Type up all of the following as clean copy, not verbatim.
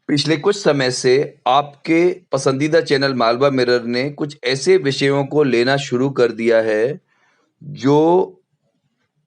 पिछले कुछ समय से आपके पसंदीदा चैनल मालवा मिरर ने कुछ ऐसे विषयों को लेना शुरू कर दिया है, जो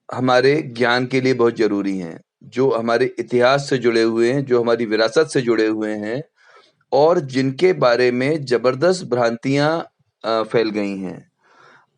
हमारे ज्ञान के लिए बहुत ज़रूरी हैं, जो हमारे इतिहास से जुड़े हुए हैं, जो हमारी विरासत से जुड़े हुए हैं और जिनके बारे में ज़बरदस्त भ्रांतियाँ फैल गई हैं।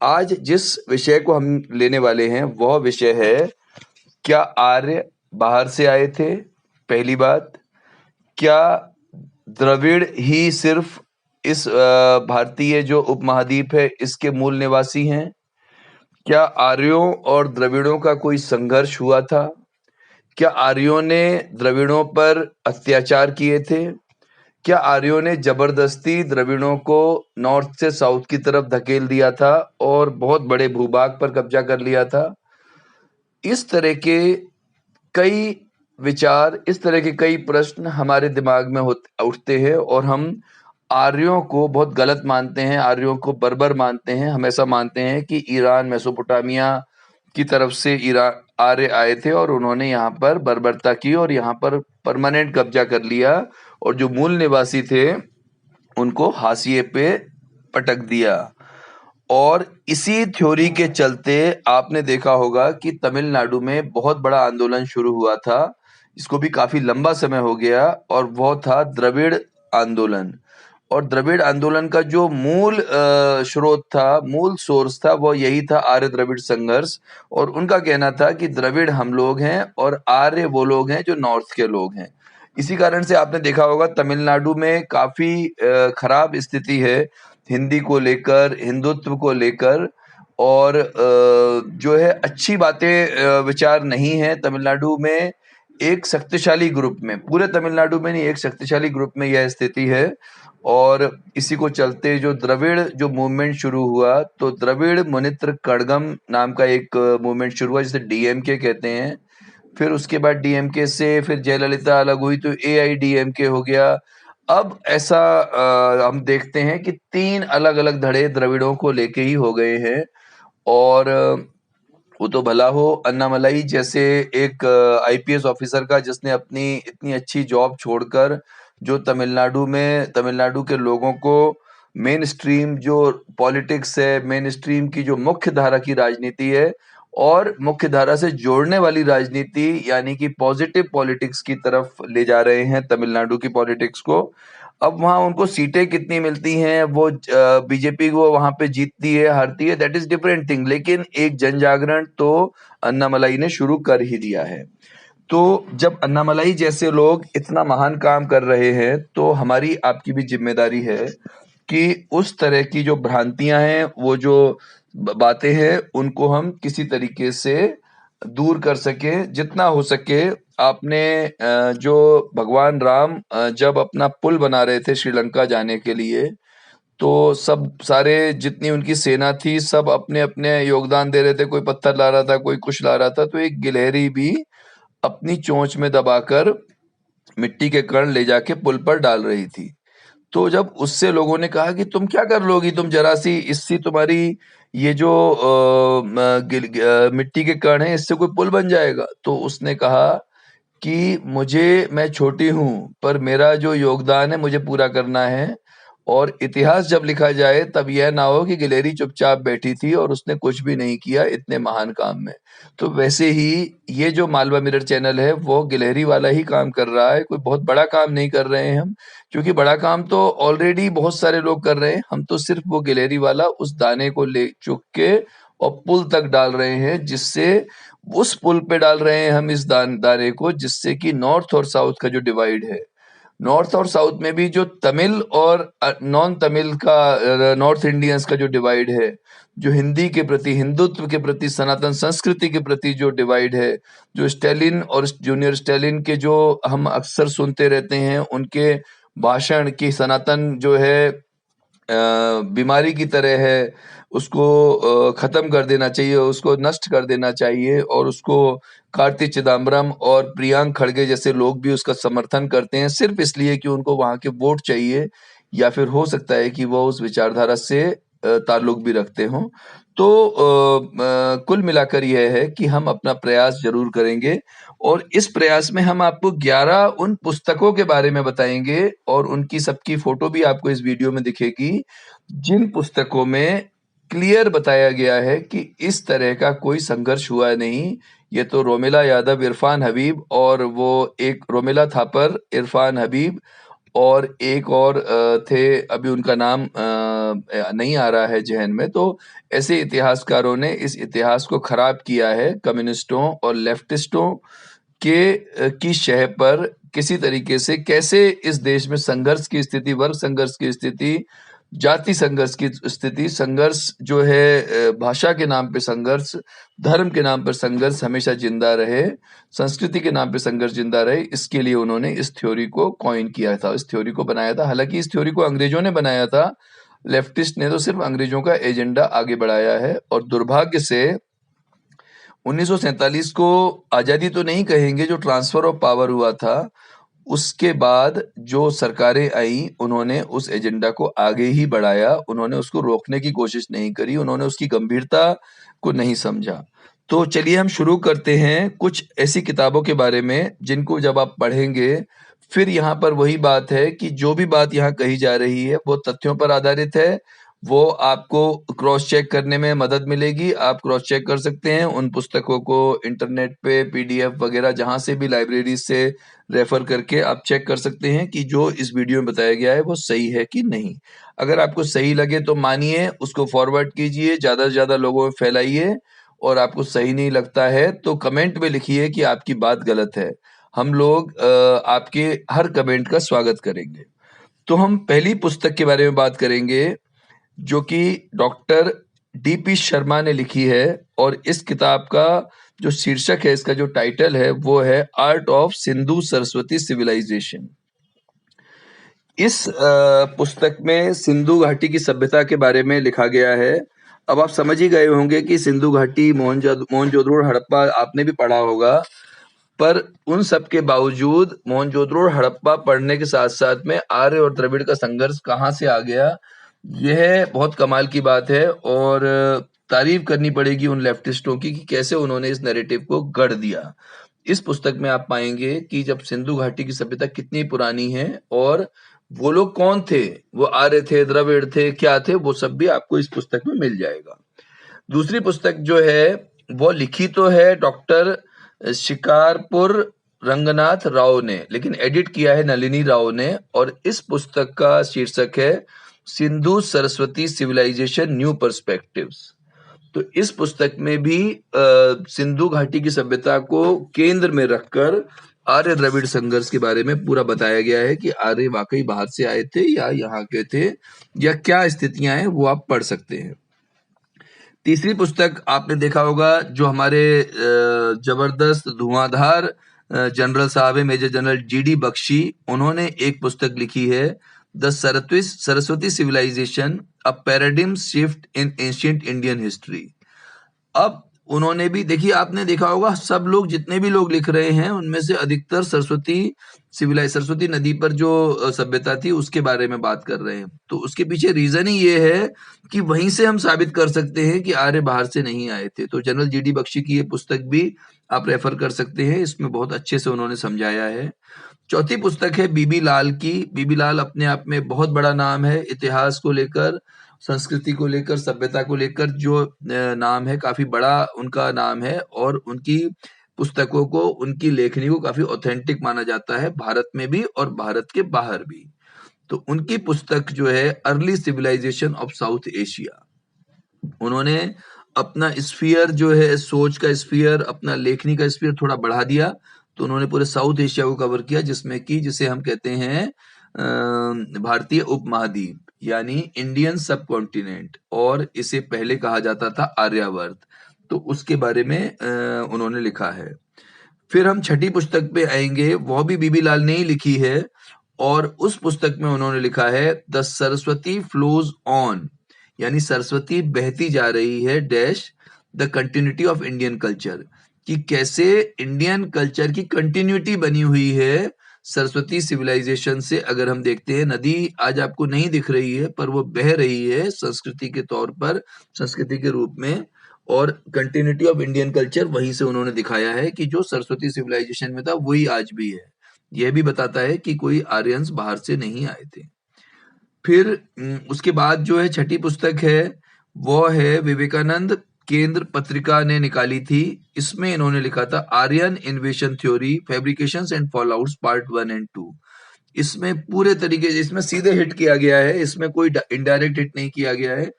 आज जिस विषय को हम लेने वाले हैं, वह विषय है, क्या आर्य बाहर से आए थे? पहली बात। क्या द्रविड़ ही सिर्फ इस भारतीय जो उपमहाद्वीप है इसके मूल निवासी हैं? क्या आर्यों और द्रविड़ों का कोई संघर्ष हुआ था? क्या आर्यों ने द्रविड़ों पर अत्याचार किए थे? क्या आर्यों ने जबरदस्ती द्रविड़ों को नॉर्थ से साउथ की तरफ धकेल दिया था और बहुत बड़े भूभाग पर कब्जा कर लिया था? इस तरह के कई विचार, इस तरह के कई प्रश्न हमारे दिमाग में उठते हैं और हम आर्यों को बहुत गलत मानते हैं, आर्यों को बर्बर मानते हैं। हम ऐसा मानते हैं कि ईरान, मेसोपोटामिया की तरफ से आर्य आए थे और उन्होंने यहाँ पर बर्बरता की और यहाँ पर परमानेंट कब्जा कर लिया और जो मूल निवासी थे उनको हाशिए पे पटक दिया। और इसी थ्योरी के चलते आपने देखा होगा कि तमिलनाडु में बहुत बड़ा आंदोलन शुरू हुआ था, इसको भी काफी लंबा समय हो गया, और वो था द्रविड़ आंदोलन। और द्रविड़ आंदोलन का जो मूल स्रोत था, मूल सोर्स था, वो यही था, आर्य द्रविड़ संघर्ष। और उनका कहना था कि द्रविड़ हम लोग हैं और आर्य वो लोग हैं जो नॉर्थ के लोग हैं। इसी कारण से आपने देखा होगा तमिलनाडु में काफी खराब स्थिति है हिंदी को लेकर, हिंदुत्व को लेकर, और जो है अच्छी बातें विचार नहीं है तमिलनाडु में। एक शक्तिशाली ग्रुप में, पूरे तमिलनाडु में नहीं, एक शक्तिशाली ग्रुप में यह स्थिति है। और इसी को चलते जो द्रविड़ जो मूवमेंट शुरू हुआ, तो द्रविड़ मुनित्र कड़गम नाम का एक मूवमेंट शुरू हुआ जिसे डीएमके कहते हैं। फिर उसके बाद डीएमके से फिर जयललिता अलग हुई तो एआईडीएमके हो गया। अब ऐसा हम देखते हैं कि 3 अलग-अलग धड़े द्रविड़ों को लेके ही हो गए हैं। और वो तो भला हो अन्नामलाई जैसे एक आईपीएस ऑफिसर का, जिसने अपनी इतनी अच्छी जॉब छोड़कर जो तमिलनाडु के लोगों को मेन स्ट्रीम जो पॉलिटिक्स है, मेन स्ट्रीम की जो मुख्य धारा की राजनीति है और मुख्य धारा से जोड़ने वाली राजनीति यानी कि पॉजिटिव पॉलिटिक्स की तरफ ले जा रहे हैं तमिलनाडु की पॉलिटिक्स को। अब वहाँ उनको सीटें कितनी मिलती हैं, वो बीजेपी को वहाँ पे जीतती है, हारती है, दैट इज डिफरेंट थिंग, लेकिन एक जन जागरण तो अन्नामलाई ने शुरू कर ही दिया है। तो जब अन्नामलाई जैसे लोग इतना महान काम कर रहे हैं, तो हमारी आपकी भी जिम्मेदारी है कि उस तरह की जो भ्रांतियां हैं, वो जो बातें हैं, उनको हम किसी तरीके से दूर कर सके जितना हो सके। आपने जो भगवान राम जब अपना पुल बना रहे थे श्रीलंका जाने के लिए, तो सब सारे जितनी उनकी सेना थी सब अपने अपने योगदान दे रहे थे, कोई पत्थर ला रहा था, कोई कुछ ला रहा था, तो एक गिलहरी भी अपनी चोंच में दबाकर मिट्टी के कण ले जाके पुल पर डाल रही थी। तो जब उससे लोगों ने कहा कि तुम क्या कर लोगी, तुम जरा सी इससे तुम्हारी ये जो मिट्टी के कण है इससे कोई पुल बन जाएगा, तो उसने कहा कि मैं छोटी हूँ पर मेरा जो योगदान है मुझे पूरा करना है, और इतिहास जब लिखा जाए तब यह ना हो कि गिलहरी चुपचाप बैठी थी और उसने कुछ भी नहीं किया इतने महान काम में। तो वैसे ही ये जो मालवा मिरर चैनल है वो गिलहरी वाला ही काम कर रहा है, कोई बहुत बड़ा काम नहीं कर रहे हैं हम, क्योंकि बड़ा काम तो ऑलरेडी बहुत सारे लोग कर रहे हैं। हम तो सिर्फ वो गिलहरी वाला उस दाने को ले चुक के और पुल तक डाल रहे हैं, जिससे उस पुल पे डाल रहे हैं हम इस दाने को, जिससे कि नॉर्थ और साउथ का जो डिवाइड है, नॉर्थ और साउथ में भी जो तमिल और नॉन तमिल का, नॉर्थ इंडियंस का जो डिवाइड है, जो हिंदी के प्रति, हिंदुत्व के प्रति, सनातन संस्कृति के प्रति जो डिवाइड है, जो स्टालिन और जूनियर स्टालिन के जो हम अक्सर सुनते रहते हैं, उनके भाषण की सनातन जो है बीमारी की तरह है, उसको खत्म कर देना चाहिए, उसको नष्ट कर देना चाहिए, और उसको कार्ति चिदम्बरम और प्रियांक खड़गे जैसे लोग भी उसका समर्थन करते हैं सिर्फ इसलिए कि उनको वहां के वोट चाहिए, या फिर हो सकता है कि वो उस विचारधारा से ताल्लुक भी रखते हों। तो कुल मिलाकर यह है कि हम अपना प्रयास ज़रूर करेंगे और इस प्रयास में हम आपको 11 उन पुस्तकों के बारे में बताएँगे और उनकी सबकी फ़ोटो भी आपको इस वीडियो में दिखेगी, जिन पुस्तकों में क्लियर बताया गया है कि इस तरह का कोई संघर्ष हुआ नहीं। ये तो रोमिला यादव, इरफ़ान हबीब और वो एक रोमिला थापर, इरफ़ान हबीब और एक और थे, अभी उनका नाम नहीं आ रहा है ज़हन में। तो ऐसे इतिहासकारों ने इस इतिहास को खराब किया है कम्युनिस्टों और लेफ्टिस्टों की शह पर किसी तरीके से कैसे इस देश में संघर्ष की स्थिति, वर्ग संघर्ष की स्थिति, जाति संघर्ष की स्थिति, संघर्ष जो है भाषा के नाम पे संघर्ष, धर्म के नाम पर संघर्ष हमेशा जिंदा रहे, संस्कृति के नाम पे संघर्ष जिंदा रहे, इसके लिए उन्होंने इस थ्योरी को कॉइन किया था, इस थ्योरी को बनाया था। हालांकि इस थ्योरी को अंग्रेजों ने बनाया था, लेफ्टिस्ट ने तो सिर्फ अंग्रेजों का एजेंडा आगे बढ़ाया है। और दुर्भाग्य से 1947 को आज़ादी तो नहीं कहेंगे, जो ट्रांसफर ऑफ पावर हुआ था, उसके बाद जो सरकारें आई, उन्होंने उस एजेंडा को आगे ही बढ़ाया, उन्होंने उसको रोकने की कोशिश नहीं करी, उन्होंने उसकी गंभीरता को नहीं समझा। तो चलिए हम शुरू करते हैं कुछ ऐसी किताबों के बारे में जिनको जब आप पढ़ेंगे, फिर यहाँ पर वही बात है कि जो भी बात यहाँ कही जा रही है वो तथ्यों पर आधारित है, वो आपको क्रॉस चेक करने में मदद मिलेगी। आप क्रॉस चेक कर सकते हैं उन पुस्तकों को इंटरनेट पे, पीडीएफ वगैरह जहाँ से भी लाइब्रेरी से रेफर करके आप चेक कर सकते हैं कि जो इस वीडियो में बताया गया है वो सही है कि नहीं। अगर आपको सही लगे तो मानिए, उसको फॉरवर्ड कीजिए, ज़्यादा से ज़्यादा लोगों में फैलाइए, और आपको सही नहीं लगता है तो कमेंट में लिखिए कि आपकी बात गलत है। हम लोग आपके हर कमेंट का स्वागत करेंगे। तो हम पहली पुस्तक के बारे में बात करेंगे जो कि डॉक्टर डीपी शर्मा ने लिखी है, और इस किताब का जो शीर्षक है, इसका जो टाइटल है वो है art of Sindhu Saraswati civilisation. इस पुस्तक में सिंधु घाटी की सभ्यता के बारे में लिखा गया है। अब आप समझ ही गए होंगे कि सिंधु घाटी, मोहनजोदड़ो, हड़प्पा आपने भी पढ़ा होगा, पर उन सब के बावजूद मोहनजोदड़ो और हड़प्पा पढ़ने के साथ साथ में आर्य और द्रविड़ का संघर्ष कहाँ से आ गया, यह बहुत कमाल की बात है। और तारीफ करनी पड़ेगी उन लेफ्टिस्टों की कि कैसे उन्होंने इस नैरेटिव को गढ़ दिया। इस पुस्तक में आप पाएंगे कि जब सिंधु घाटी की सभ्यता कितनी पुरानी है और वो लोग कौन थे, वो आर्य थे, द्रविड़ थे, क्या थे, वो सब भी आपको इस पुस्तक में मिल जाएगा। दूसरी पुस्तक जो है वो लिखी तो है डॉक्टर शिकारपुर रंगनाथ राव ने, लेकिन एडिट किया है नलिनी राव ने, और इस पुस्तक का शीर्षक है Sindhu Saraswati civilisation new perspectives. तो इस पुस्तक में भी सिंधु घाटी की सभ्यता को केंद्र में रखकर आर्य द्रविड़ संघर्ष के बारे में पूरा बताया गया है कि आर्य वाकई बाहर से आए थे या यहाँ के थे, या क्या स्थितियां हैं, वो आप पढ़ सकते हैं। तीसरी पुस्तक आपने देखा होगा, जो हमारे जबरदस्त धुआंधार जनरल साहब है, मेजर जनरल जीडी बख्शी, उन्होंने एक पुस्तक लिखी है, the Saraswati civilisation, a paradigm shift in ancient Indian history. अब उन्होंने भी, देखिए आपने देखा होगा, सब लोग, जितने भी लोग लिख रहे हैं उनमें से अधिकतर सरस्वती नदी पर जो सभ्यता थी उसके बारे में बात कर रहे हैं। तो उसके पीछे रीजन ही ये है कि वहीं से हम साबित कर सकते हैं कि आर्य बाहर से नहीं आए थे। तो जनरल जीडी बख्शी की ये पुस्तक भी आप रेफर कर सकते हैं, इसमें बहुत अच्छे से उन्होंने समझाया है। चौथी पुस्तक है बीबी लाल की। बीबी लाल अपने आप में बहुत बड़ा नाम है, इतिहास को लेकर, संस्कृति को लेकर, सभ्यता को लेकर जो नाम है, काफी बड़ा उनका नाम है, और उनकी पुस्तकों को, उनकी लेखनी को काफी ऑथेंटिक माना जाता है, भारत में भी और भारत के बाहर भी। तो उनकी पुस्तक जो है early civilisation of South Asia, उन्होंने अपना स्फीयर जो है, सोच का स्फीयर, अपना लेखनी का स्फीयर थोड़ा बढ़ा दिया। तो उन्होंने पूरे साउथ एशिया को कवर किया, जिसमें कि जिसे हम कहते हैं भारतीय उपमहाद्वीप, यानी इंडियन सब कॉन्टिनेंट, और इसे पहले कहा जाता था आर्यावर्त। तो उसके बारे में उन्होंने लिखा है। फिर हम छठी पुस्तक पे आएंगे, वो भी बीबी लाल ने ही लिखी है, और उस पुस्तक में उन्होंने लिखा है द सरस्वती फ्लोज ऑन, यानी सरस्वती बहती जा रही है dash the continuity of Indian culture, कि कैसे इंडियन कल्चर की कंटिन्यूटी बनी हुई है सरस्वती सिविलाइजेशन से अगर हम देखते हैं, नदी आज आपको नहीं दिख रही है पर वो बह रही है संस्कृति के तौर पर, संस्कृति के रूप में, और कंटिन्यूटी ऑफ इंडियन कल्चर वहीं से उन्होंने दिखाया है कि जो सरस्वती सिविलाइजेशन में था वही आज भी है। यह भी बताता है कि कोई आर्यंस बाहर से नहीं आए थे। फिर उसके बाद जो है छठी पुस्तक है, वो है विवेकानंद केंद्र पत्रिका ने निकाली थी। इसमें इन्होंने लिखा था Aryan invasion theory, fabrications and fallouts part 1 and 2। इसमें पूरे तरीके, इसमें सीधे हिट किया गया है, इसमें कोई इनडायरेक्ट हिट नहीं किया गया है,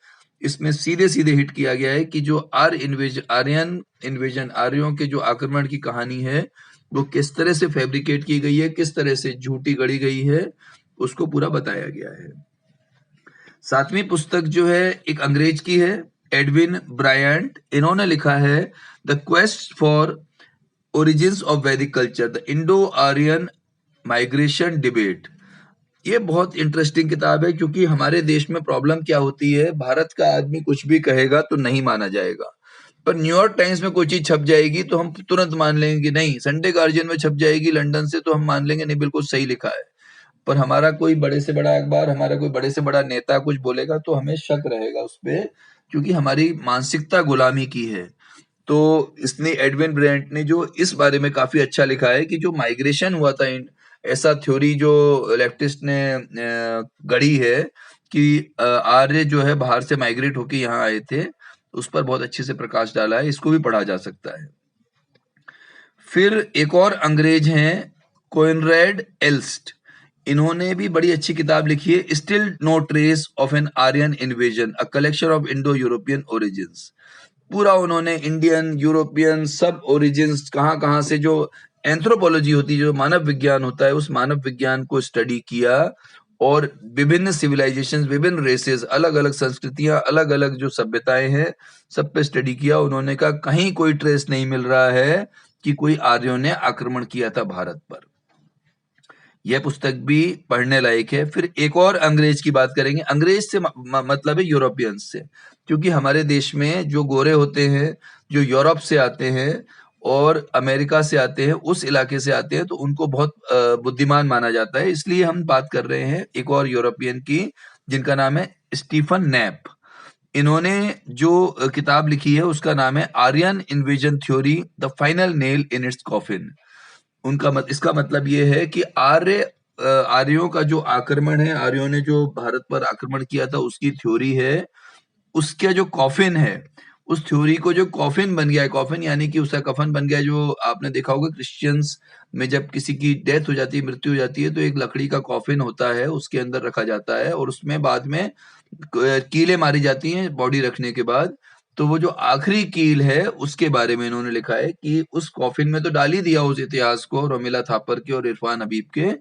इसमें सीधे सीधे हिट किया गया है कि जो आर्यन इन्वेजन, आर्यों के जो आक्रमण की कहानी है वो किस तरह से फैब्रिकेट की गई है, किस तरह से झूठी गढ़ी गई है, उसको पूरा बताया गया है। 7वीं पुस्तक जो है एक अंग्रेज की है, एडविन ब्रायंट। इन्होंने लिखा है the quest for origins of Vedic culture, the Indo Aryan migration debate. ये बहुत इंटरेस्टिंग किताब है क्योंकि हमारे देश में प्रॉब्लम क्या होती है, भारत का आदमी कुछ भी कहेगा तो नहीं माना जाएगा, पर न्यूयॉर्क टाइम्स में कोई चीज छप जाएगी तो हम तुरंत मान लेंगे नहीं, संडे गार्जियन में छप जाएगी लंदन से तो हम मान लेंगे नहीं, बिल्कुल सही लिखा है। पर हमारा कोई बड़े से बड़ा अखबार, हमारा कोई बड़े से बड़ा नेता कुछ बोलेगा तो हमें शक रहेगा उस पे, क्योंकि हमारी मानसिकता गुलामी की है। तो इसने, एडविन ब्रेंट ने जो इस बारे में काफी अच्छा लिखा है कि जो माइग्रेशन हुआ था, ऐसा थ्योरी जो लेफ्टिस्ट ने गढ़ी है कि आर्य जो है बाहर से माइग्रेट होकर यहाँ आए थे, उस पर बहुत अच्छे से प्रकाश डाला है, इसको भी पढ़ा जा सकता है। फिर एक और अंग्रेज हैं कोनरेड एल्स्ट, इन्होंने भी बड़ी अच्छी किताब लिखी है, still no trace of an Aryan invasion, a collection of Indo European origins. पूरा उन्होंने इंडियन, यूरोपियन सब ओरिजिन्स कहाँ कहाँ से, जो एंथ्रोपोलॉजी होती है, जो मानव विज्ञान होता है, उस मानव विज्ञान को स्टडी किया और विभिन्न सिविलाइजेशंस, विभिन्न रेसेस, अलग अलग संस्कृतियां, अलग अलग जो सभ्यताएं हैं, सब पे स्टडी किया। उन्होंने कहा कहीं कोई ट्रेस नहीं मिल रहा है कि कोई आर्यों ने आक्रमण किया था भारत पर। यह पुस्तक भी पढ़ने लायक है। फिर एक और अंग्रेज की बात करेंगे, अंग्रेज से मतलब है यूरोपियंस से, क्योंकि हमारे देश में जो गोरे होते हैं, जो यूरोप से आते हैं और अमेरिका से आते हैं, उस इलाके से आते हैं, तो उनको बहुत बुद्धिमान माना जाता है, इसलिए हम बात कर रहे हैं एक और यूरोपियन की, जिनका नाम है स्टीफन नैप। इन्होंने जो किताब लिखी है उसका नाम है Aryan invasion theory, the final nail in its coffin. इसका मतलब ये है कि आर्यों का जो आक्रमण है, आर्यों ने जो भारत पर आक्रमण किया था उसकी थ्योरी है, उसका जो कॉफिन है, उस थ्योरी को जो कॉफिन बन गया है, कॉफिन यानी कि उसका कफन बन गया है। जो आपने देखा होगा क्रिश्चियंस में जब किसी की डेथ हो जाती है, मृत्यु हो जाती है, तो एक लकड़ी का कॉफिन होता है, उसके अंदर रखा जाता है और उसमें बाद में कीलें मारी जाती हैं बॉडी रखने के बाद। तो वो जो आखिरी कील है उसके बारे में इन्होंने लिखा है कि उस कॉफिन में तो डाल ही दिया उस इतिहास को, रोमिला थापर के और इरफान हबीब के,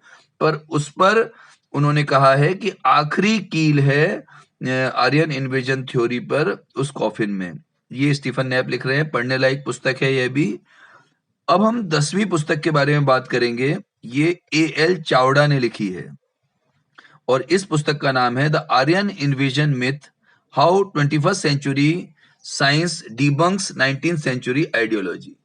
पर उस पर उन्होंने कहा है कि आखिरी कील है आर्यन इन्वेजन थ्योरी पर उस कॉफिन में। ये स्टीफन नैप लिख रहे हैं, पढ़ने लायक पुस्तक है यह भी। अब हम 10वीं पुस्तक के बारे में बात करेंगे, ये A.L. चावड़ा ने लिखी है और इस पुस्तक का नाम है the Aryan invasion myth, how 21st century science debunks 19th century ideology.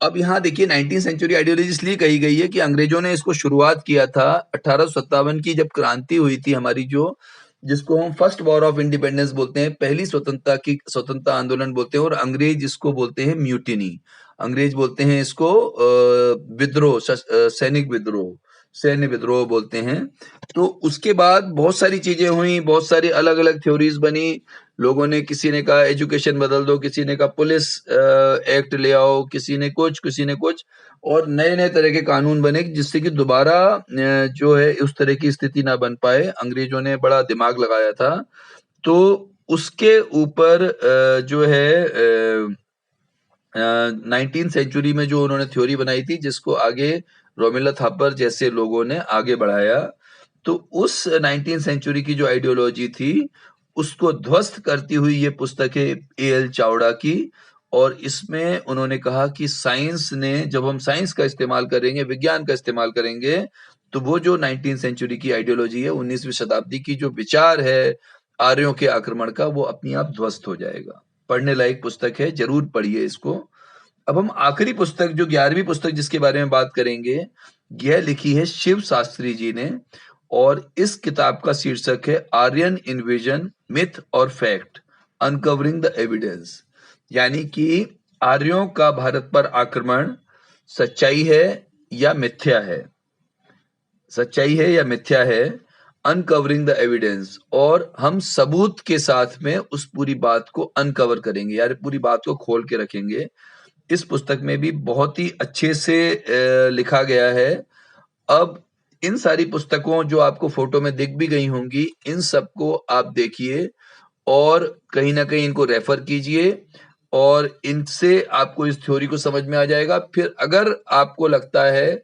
अब यहाँ देखिए 19th सेंचुरी आइडियोलॉजी इसलिए कही गई है कि अंग्रेजों ने इसको शुरुआत किया था 1857 की जब क्रांति हुई थी हमारी, जो जिसको हम फर्स्ट वॉर ऑफ इंडिपेंडेंस बोलते हैं, पहली स्वतंत्रता आंदोलन बोलते हैं, और अंग्रेज इसको बोलते हैं म्यूटिनी। अंग्रेज बोलते हैं इसको विद्रोह, सैनिक विद्रोह, सैन्य विद्रोह बोलते हैं। तो उसके बाद बहुत सारी चीजें हुई, बहुत सारी अलग अलग थ्योरीज बनी, लोगों ने, किसी ने कहा एजुकेशन बदल दो, किसी ने कहा पुलिस एक्ट ले आओ, किसी ने कुछ, और नए नए तरह के कानून बने जिससे कि दोबारा जो है उस तरह की स्थिति ना बन पाए। अंग्रेजों ने बड़ा दिमाग लगाया था, तो उसके ऊपर जो है 19th सेंचुरी में जो उन्होंने थ्योरी बनाई थी, जिसको आगे रोमिला थापर जैसे लोगों ने आगे बढ़ाया, तो उस 19th सेंचुरी की जो आइडियोलॉजी थी उसको ध्वस्त करती हुई ये पुस्तक है A.L. चावड़ा की। और इसमें उन्होंने कहा कि साइंस ने, जब हम साइंस का इस्तेमाल करेंगे, विज्ञान का इस्तेमाल करेंगे, तो वो जो 19th सेंचुरी की आइडियोलॉजी है, 19वीं शताब्दी की जो विचार है आर्यों के आक्रमण का, वो अपने आप ध्वस्त हो जाएगा। पढ़ने लायक पुस्तक है, जरूर पढ़िए इसको। अब हम आखिरी पुस्तक जो 11वीं पुस्तक जिसके बारे में बात करेंगे, यह लिखी है शिव शास्त्री जी ने और इस किताब का शीर्षक है आर्यन इन्वेजन मिथ और फैक्ट अनकवरिंग द एविडेंस। यानी कि आर्यों का भारत पर आक्रमण सच्चाई है या मिथ्या है, सच्चाई है या मिथ्या है, अनकवरिंग द एविडेंस। और हम सबूत के साथ में उस पूरी बात को अनकवर करेंगे, यार पूरी बात को खोल के रखेंगे। इस पुस्तक में भी बहुत ही अच्छे से लिखा गया है। अब इन सारी पुस्तकों जो आपको फोटो में दिख भी गई होंगी, इन सबको आप देखिए और कहीं ना कहीं इनको रेफर कीजिए और इनसे आपको इस थ्योरी को समझ में आ जाएगा। फिर अगर आपको लगता है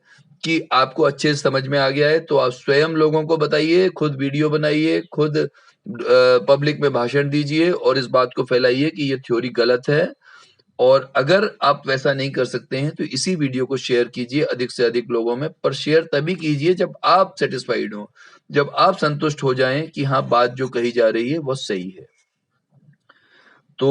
कि आपको अच्छे से समझ में आ गया है तो आप स्वयं लोगों को बताइए, खुद वीडियो बनाइए, खुद पब्लिक में भाषण दीजिए और इस बात को फैलाइए कि ये थ्योरी गलत है। और अगर आप वैसा नहीं कर सकते हैं तो इसी वीडियो को शेयर कीजिए अधिक से अधिक लोगों में, पर शेयर तभी कीजिए जब आप सेटिस्फाइड हो, जब आप संतुष्ट हो जाएं कि हाँ बात जो कही जा रही है वो सही है। तो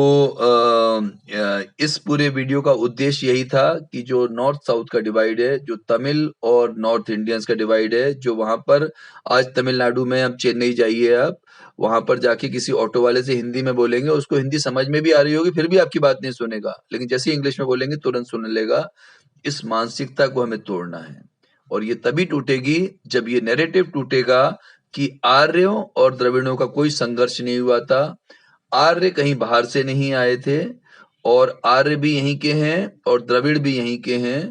इस पूरे वीडियो का उद्देश्य यही था कि जो नॉर्थ साउथ का डिवाइड है, जो तमिल और नॉर्थ इंडियंस का डिवाइड है, जो वहां पर आज तमिलनाडु में, अब चेन्नई जाइए आप, वहां पर जाके किसी ऑटो वाले से हिंदी में बोलेंगे, उसको हिंदी समझ में भी आ रही होगी फिर भी आपकी बात नहीं सुनेगा, लेकिन जैसे इंग्लिश में बोलेंगे तुरंत सुन लेगा। इस मानसिकता को हमें तोड़ना है और ये तभी टूटेगी जब ये नैरेटिव टूटेगा कि आर्यों और द्रविड़ों का कोई संघर्ष नहीं हुआ था, आर्य कहीं बाहर से नहीं आए थे और आर्य भी यहीं के हैं और द्रविड़ भी यहीं के हैं।